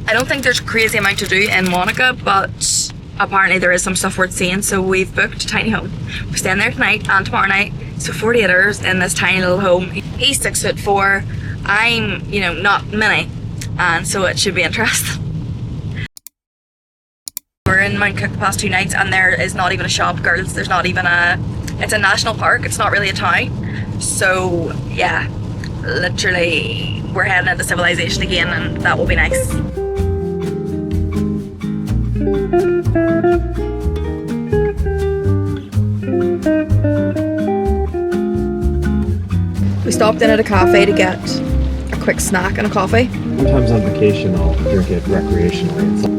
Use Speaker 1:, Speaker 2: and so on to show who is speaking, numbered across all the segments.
Speaker 1: I don't think there's a crazy amount to do in Wanaka, but apparently there is some stuff worth seeing, so we've booked a tiny home. We're staying there tonight and tomorrow night, so 48 hours in this tiny little home. He's 6'4", I'm, you know, not mini, and so it should be interesting. We're in Mount Cook the past 2 nights and there is not even a shop, girls. There's not even a... It's a national park, it's not really a town. So yeah, literally we're heading into civilization again, and that will be nice. We stopped in at a cafe to get a quick snack and a coffee.
Speaker 2: Sometimes on vacation I'll drink it recreationally.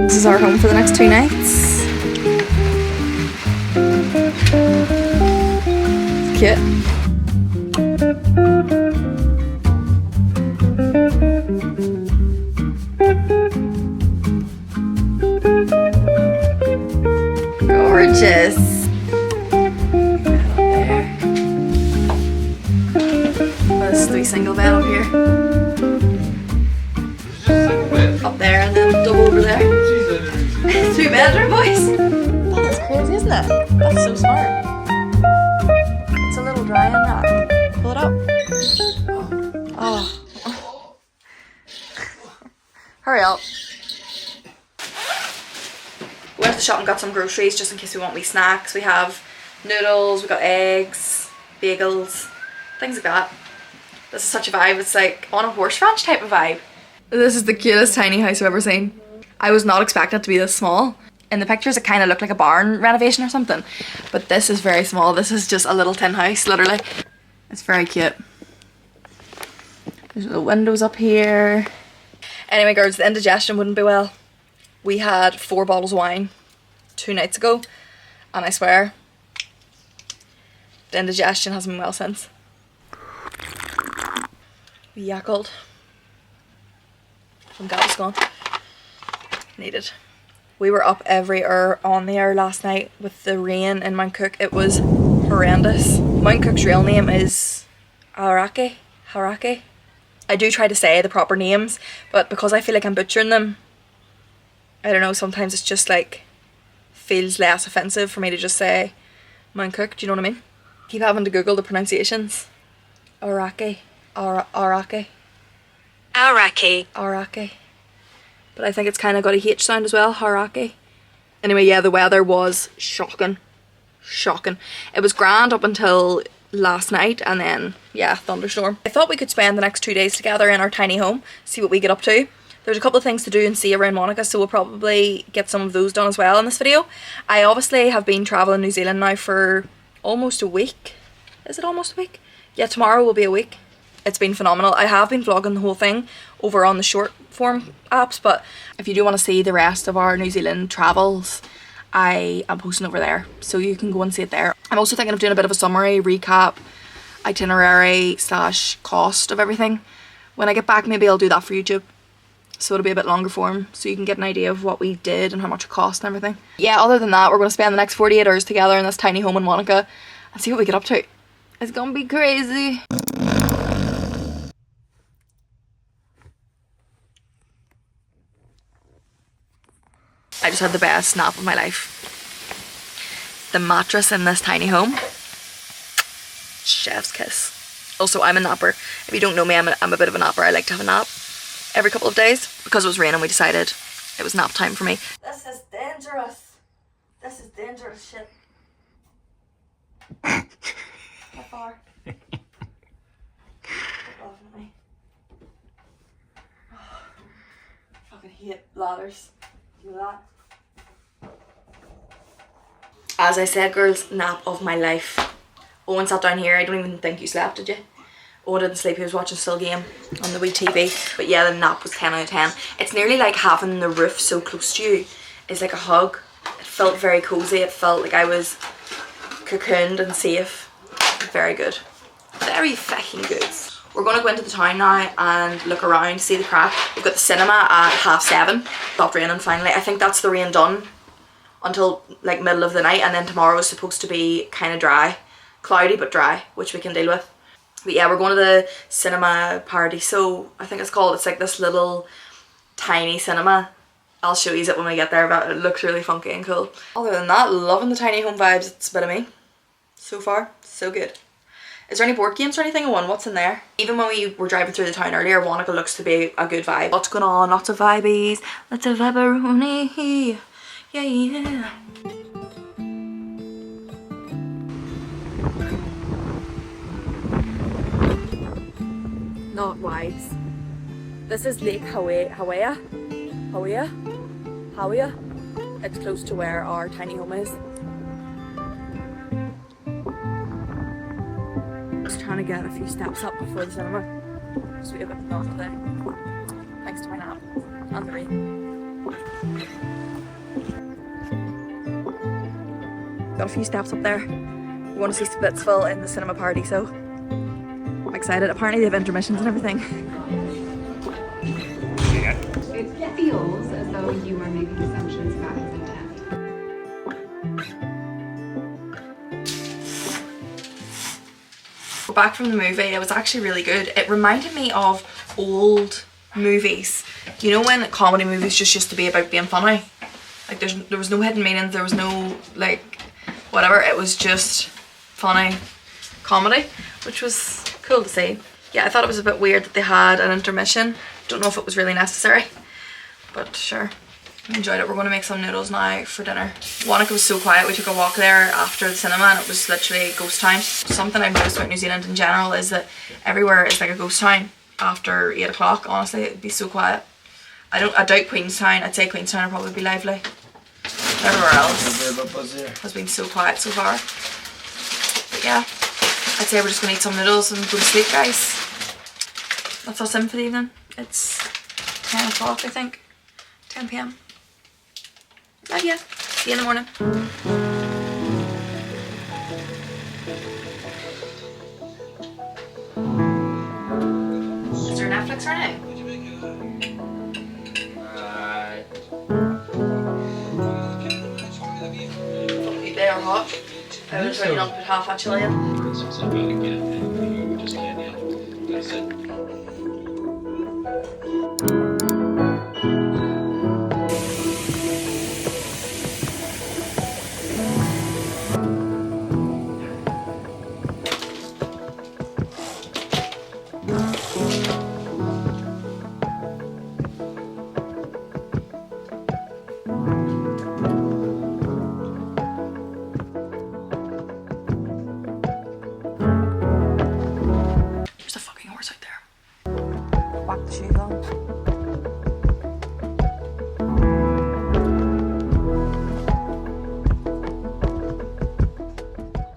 Speaker 1: This is our home for the next 2 nights. Cute. Gorgeous. There's 3 single bed up here. Up there and then double over there. 2-bedroom, boys. That is crazy, isn't it? That's so smart. It's a little dry in that. Pull it up. Oh. Hurry up. We went to the shop and got some groceries just in case we want wee snacks. We have noodles, we got eggs, bagels, things like that. This is such a vibe. It's like on a horse ranch type of vibe. This is the cutest tiny house I've ever seen. I was not expecting it to be this small. In the pictures it kind of looked like a barn renovation or something, but this is very small. This is just a little tin house, literally. It's very cute. There's the windows up here. Anyway girls, the indigestion wouldn't be well. We had 4 bottles of wine 2 nights ago, and I swear the indigestion hasn't been well since. We yackled from Galveston. Needed. We were up every hour on the hour last night with the rain in Mount Cook. It was horrendous. Mount Cook's real name is Harake. I do try to say the proper names, but because I feel like I'm butchering them, I don't know, sometimes it's just like feels less offensive for me to just say Mount Cook, do you know what I mean? Keep having to Google the pronunciations. Arake. But I think it's kind of got a H sound as well, Harake. Anyway, yeah, the weather was shocking. It was grand up until last night, and then, yeah, thunderstorm. I thought we could spend the next 2 days together in our tiny home, see what we get up to. There's a couple of things to do and see around Wanaka, so we'll probably get some of those done as well in this video. I obviously have been travelling New Zealand now for almost a week. Is it almost a week? Yeah, tomorrow will be a week. It's been phenomenal. I have been vlogging the whole thing over on the short form apps, but if you do want to see the rest of our New Zealand travels, I am posting over there, so you can go and see it there. I'm also thinking of doing a bit of a summary, recap, itinerary / cost of everything. When I get back, maybe I'll do that for YouTube, so it'll be a bit longer form, so you can get an idea of what we did and how much it cost and everything. Yeah, other than that, we're going to spend the next 48 hours together in this tiny home in Wanaka and see what we get up to. It's gonna be crazy. I just had the best nap of my life. The mattress in this tiny home, chef's kiss. Also, I'm a napper. If you don't know me, I'm a bit of a napper. I like to have a nap every couple of days. Because it was raining, we decided it was nap time for me. This is dangerous. This is dangerous shit. How far? Quit laughing at me. Oh, I fucking hate ladders. Do that. As I said, girls, nap of my life. Owen sat down here. I don't even think you slept, did you? Oh, I didn't sleep, he was watching still game on the wee TV. But yeah, the nap was 10 out of 10. It's nearly like having the roof so close to you is like a hug. It felt very cozy, it felt like I was cocooned and safe. Very good. Very fucking good. We're going to go into the town now and look around, see the crack. We've got the cinema at 7:30. Stopped raining finally. I think that's the rain done until like middle of the night, and then tomorrow is supposed to be kind of dry. Cloudy but dry, which we can deal with. But yeah, we're going to the cinema Paradiso, I think it's called. It's like this little tiny cinema. I'll show you it when we get there, but it looks really funky and cool. Other than that, loving the tiny home vibes. It's a bit of me. So far, so good. Is there any board games or anything? What's in there? Even when we were driving through the town earlier, Wanaka looks to be a good vibe. Lots going on, lots of vibes, lots of viberoni. Yeah, yeah. Not wise. This is Lake Hawea. It's close to where our tiny home is. Just trying to get a few steps up before the cinema. So we have a bit of today. Thanks to my nap and the rain. Got a few steps up there. We want to see Splitsville in the cinema party, so I'm excited. Apparently they have intermissions and everything.
Speaker 3: It feels as though you are making assumptions about his intent.
Speaker 1: We're back from the movie. It was actually really good. It reminded me of old movies. You know when comedy movies just used to be about being funny? Like there was no hidden meanings, there was no like whatever, it was just funny comedy, which was cool to see. Yeah, I thought it was a bit weird that they had an intermission. Don't know if it was really necessary, but sure. I enjoyed it. We're going to make some noodles now for dinner. Wānaka was so quiet. We took a walk there after the cinema and it was literally a ghost town. Something I've noticed about New Zealand in general is that everywhere is like a ghost town after 8 o'clock. Honestly, it'd be so quiet. I doubt Queenstown. I'd say Queenstown would probably be lively. Everywhere else has been so quiet so far. But yeah, I'd say we're just going to eat some noodles and go to sleep, guys. That's us in for the evening. It's 10 o'clock, I think. 10 p.m. Love ya. See you in the morning. Is there Netflix or no? They are hot. I was ready not to put half actually in.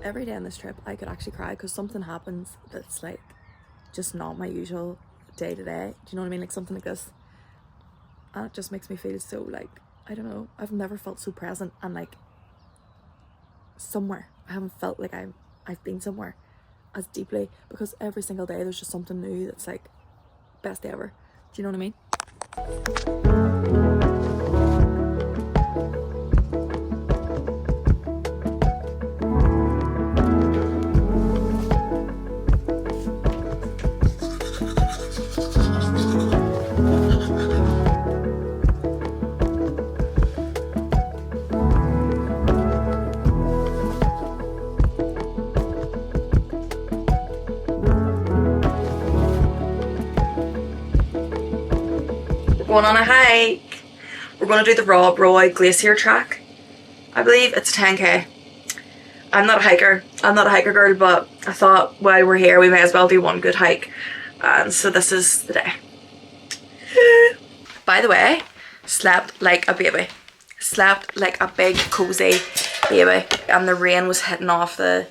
Speaker 1: Every day on this trip I could actually cry because something happens that's like just not my usual day to day. Do you know what I mean? Like something like this, and it just makes me feel so like, I don't know, I've never felt so present and like somewhere. I haven't felt like I've been somewhere as deeply, because every single day there's just something new that's like best day ever. Do you know what I mean? Going on a hike. We're going to do the Rob Roy Glacier Track. I believe it's 10k. I'm not a hiker girl, but I thought while we're here we may as well do one good hike, and so this is the day. By the way, slept like a baby. Slept like a big cozy baby, and the rain was hitting off the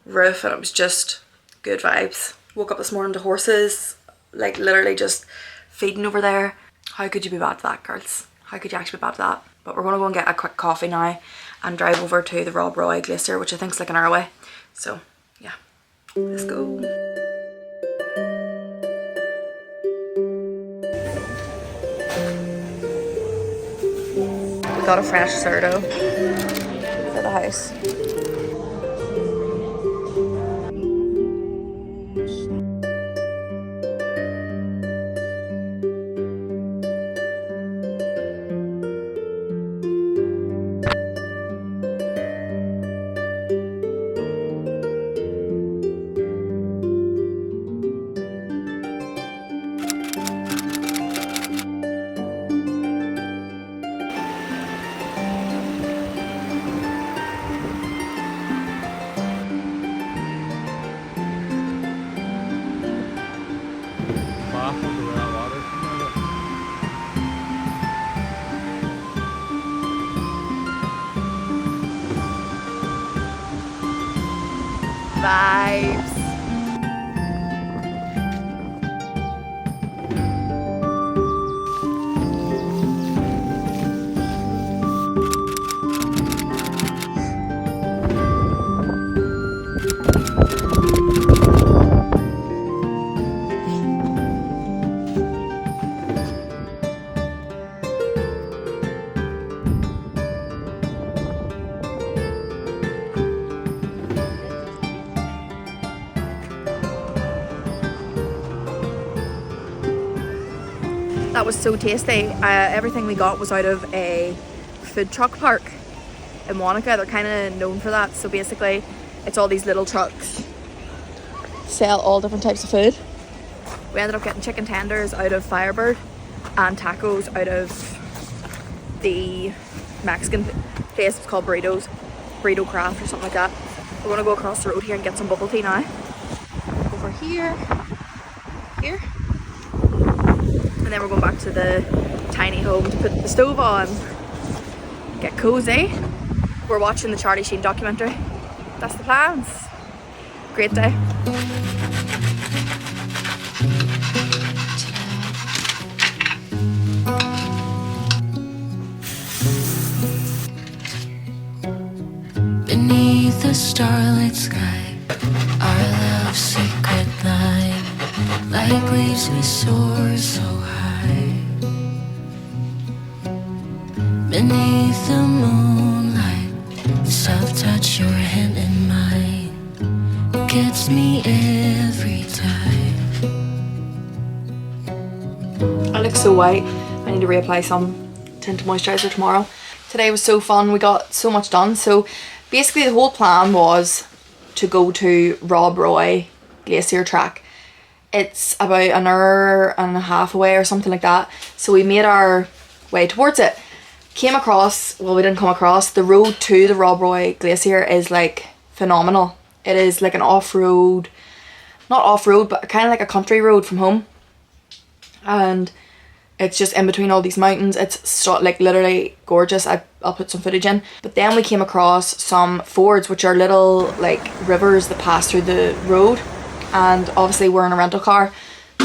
Speaker 1: roof and it was just good vibes. Woke up this morning to horses, like literally just feeding over there. How could you be bad to that, girls? How could you actually be bad to that? But we're gonna go and get a quick coffee now and drive over to the Rob Roy Glacier, which I think is like an hour away. So yeah, let's go. We got a fresh sourdough for the house. Vibes. That was so tasty. Everything we got was out of a food truck park in Wanaka. They're kind of known for that. So basically, it's all these little trucks sell all different types of food. We ended up getting chicken tenders out of Firebird and tacos out of the Mexican place. It's called Burrito Craft or something like that. We're gonna go across the road here and get some bubble tea now. Over here. And then we're going back to the tiny home to put the stove on, get cozy. We're watching the Charlie Sheen documentary. That's the plans. Great day.
Speaker 4: Beneath the starlit sky, our love's secret line, like leaves we soar so high. Beneath the moonlight, the soft touch your hand in mine gets me every time.
Speaker 1: I look so white. I need to reapply some tinted moisturiser tomorrow. Today was so fun. We got so much done. So basically the whole plan was to go to Rob Roy Glacier Track. It's about an hour and a half away or something like that. So we made our way towards it. Came across, well, we didn't come across, the road to the Rob Roy Glacier is like phenomenal. It is like an off-road, not off-road, but kind of like a country road from home. And it's just in between all these mountains. It's so, like literally gorgeous. I'll put some footage in. But then we came across some fords, which are little like rivers that pass through the road. And obviously we're in a rental car,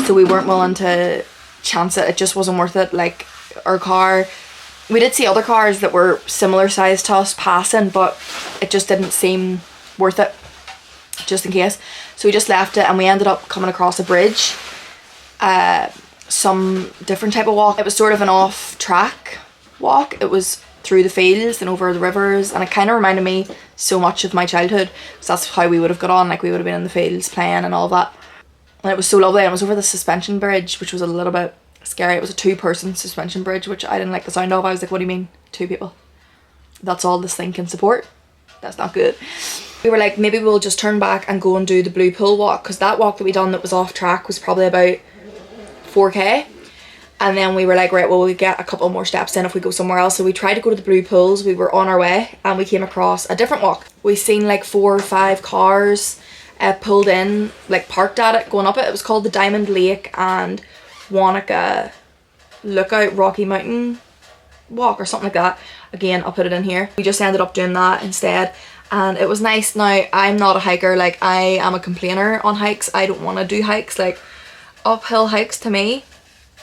Speaker 1: so we weren't willing to chance it. It just wasn't worth it. Like our car, we did see other cars that were similar size to us passing, but it just didn't seem worth it, just in case. So we just left it and we ended up coming across a bridge, some different type of walk. It was sort of an off-track walk. It was through the fields and over the rivers, and it kind of reminded me so much of my childhood, because that's how we would have got on. Like we would have been in the fields playing and all of that, and it was so lovely. And it was over the suspension bridge, which was a little bit scary. It was a 2-person suspension bridge, which I didn't like the sound of. I was like, what do you mean 2 people? That's all this thing can support? That's not good. We were like, maybe we'll just turn back and go and do the Blue Pool walk, because that walk that we done that was off track was probably about 4k. And then we were like, right, well, we'll get a couple more steps in if we go somewhere else. So we tried to go to the Blue Pools. We were on our way and we came across a different walk. We seen like 4 or 5 cars pulled in, like parked at it, going up it. It was called the Diamond Lake and Wānaka Lookout Rocky Mountain Walk or something like that. Again, I'll put it in here. We just ended up doing that instead. and it was nice. Now, I'm not a hiker, like I am a complainer on hikes. I don't want to do hikes, like uphill hikes to me,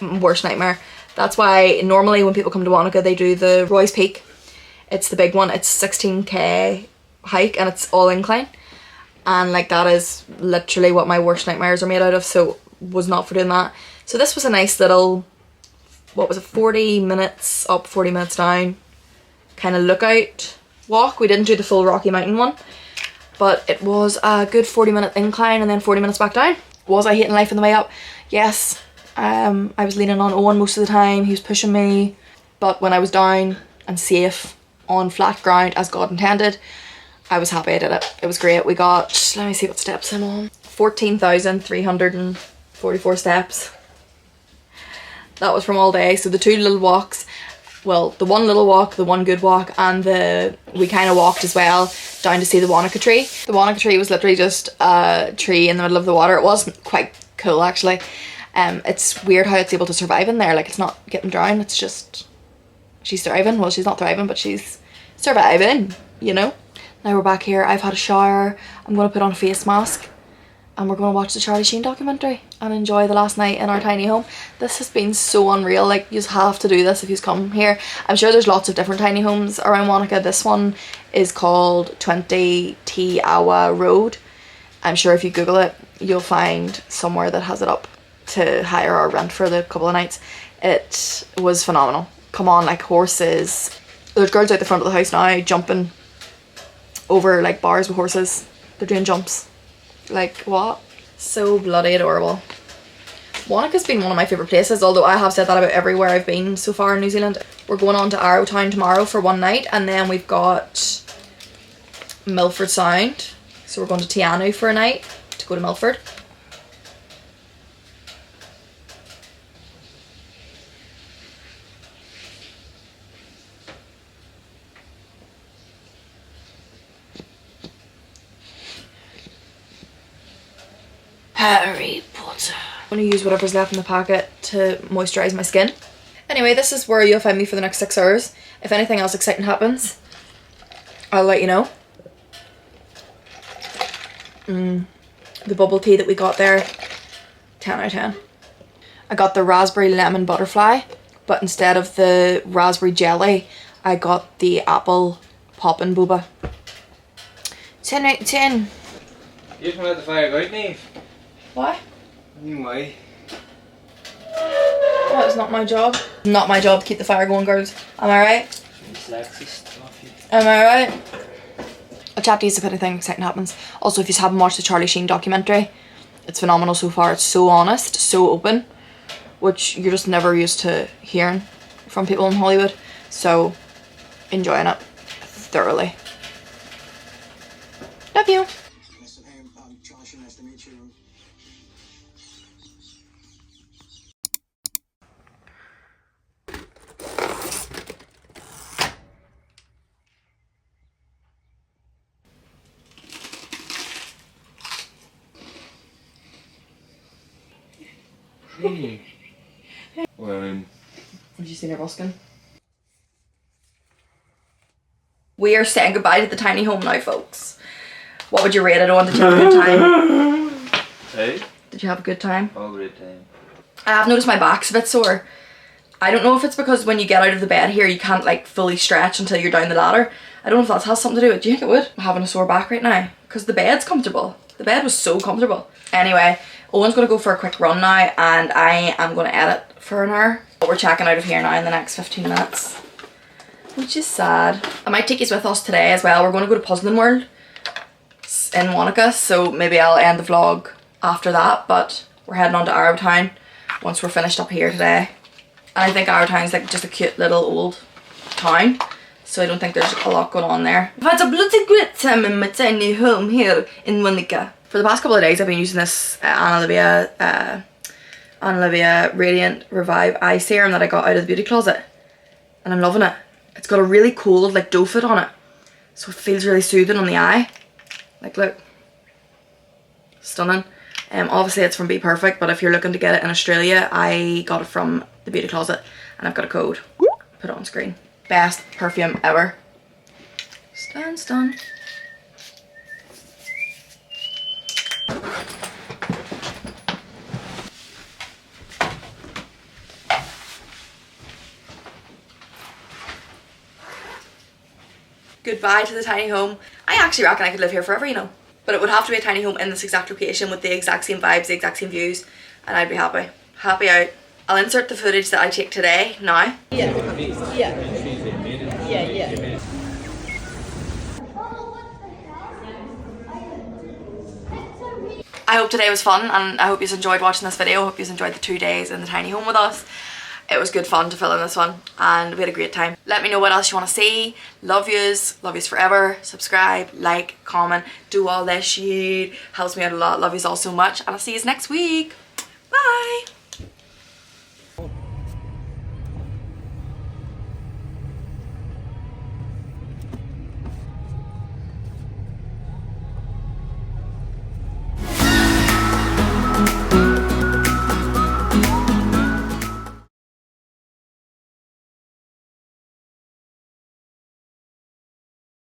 Speaker 1: worst nightmare. That's why normally when people come to Wanaka they do the Roy's Peak. It's the big one, it's 16k hike and it's all incline. And like that is literally what my worst nightmares are made out of, so was not for doing that. So this was a nice little, what was it, 40 minutes up, 40 minutes down kind of lookout walk. We didn't do the full Rocky Mountain one, but it was a good 40-minute incline and then 40 minutes back down. Was I hating life on the way up? Yes. I was leaning on Owen most of the time, he was pushing me, but when I was down and safe on flat ground as God intended, I was happy I did it. It was great. We got, let me see what steps I'm on, 14,344 steps. That was from all day. So the two little walks, well, the one little walk, the one good walk, and we kind of walked as well down to see the Wānaka tree. The Wānaka tree was literally just a tree in the middle of the water. It was quite cool actually. It's weird how it's able to survive in there. Like, it's not getting drowned, it's just, she's thriving. Well, she's not thriving, but she's surviving, you know. Now we're back here, I've had a shower, I'm going to put on a face mask, and we're going to watch the Charlie Sheen documentary and enjoy the last night in our tiny home. This has been so unreal, like you just have to do this if you come here. I'm sure there's lots of different tiny homes around Wanaka. This one is called 20 T Awa Road. I'm sure if you Google it, you'll find somewhere that has it up to hire or rent for the couple of nights. It was phenomenal. Come on, like horses. There's girls out the front of the house now jumping over like bars with horses. They're doing jumps. Like what? So bloody adorable. Wanaka's been one of my favourite places, although I have said that about everywhere I've been so far in New Zealand. We're going on to Arrowtown tomorrow for one night, and then we've got Milford Sound. So we're going to Tianu for a night to go to Milford. Harry Potter. I'm going to use whatever's left in the packet to moisturise my skin. Anyway, this is where you'll find me for the next 6 hours. If anything else exciting happens, I'll let you know. The bubble tea that we got there, 10 out of 10. I got the raspberry lemon butterfly, but instead of the raspberry jelly, I got the apple poppin' boba. 10 out of 10.
Speaker 5: You just want to let the fire go out, Niamh.
Speaker 1: Why?
Speaker 5: Why?
Speaker 1: That is not my job. Not my job to keep the fire going, girls. Am I right?
Speaker 5: Sexist of you.
Speaker 1: Am I right? I'll chat to you if anything exciting happens. Also, if you haven't watched the Charlie Sheen documentary, it's phenomenal so far. It's so honest, so open, which you're just never used to hearing from people in Hollywood. So, enjoying it thoroughly. Love you.
Speaker 6: I'm Josh, nice to meet you.
Speaker 5: Well,
Speaker 1: Did you see her busking? We are saying goodbye to the tiny home now, folks. What would you rate it on? Did you have a good time?
Speaker 5: hey?
Speaker 1: Did you have a good time?
Speaker 5: All great time.
Speaker 1: I have noticed my back's a bit sore. I don't know if it's because when you get out of the bed here you can't like fully stretch until you're down the ladder. I don't know if that has something to do with it. Do you think it would? I'm having a sore back right now because the bed's comfortable. The bed was so comfortable. Anyway, Owen's going to go for a quick run now and I am going to edit for an hour. But we're checking out of here now in the next 15 minutes. Which is sad. I might take you with us today as well. We're going to go to Puzzling World in Wanaka, so maybe I'll end the vlog after that, but we're heading on to Arrowtown once we're finished up here today. And I think Arrowtown's like just a cute little old town, so I don't think there's a lot going on there. I've had a bloody great time in my tiny home here in Wanaka. For the past couple of days I've been using this Anna Olivia Radiant Revive Eye Serum that I got out of the beauty closet, and I'm loving it. It's got a really cold like doe foot on it, so it feels really soothing on the eye. Like look, stunning. Obviously it's from Be Perfect, but if you're looking to get it in Australia, I got it from the beauty closet and I've got a code. Put it on screen. Best perfume ever. Stun. goodbye to the tiny home. I actually reckon I could live here forever, you know. But it would have to be a tiny home in this exact location with the exact same vibes, the exact same views, and I'd be happy. Happy out. I'll insert the footage that I take today now. I hope today was fun, and I hope you enjoyed watching this video. I hope you enjoyed the 2 days in the tiny home with us. It was good fun to film this one, and we had a great time. Let me know what else you want to see. Love yous forever. Subscribe, like, comment, do all this shit. Helps me out a lot. Love yous all so much, and I'll see yous next week. Bye.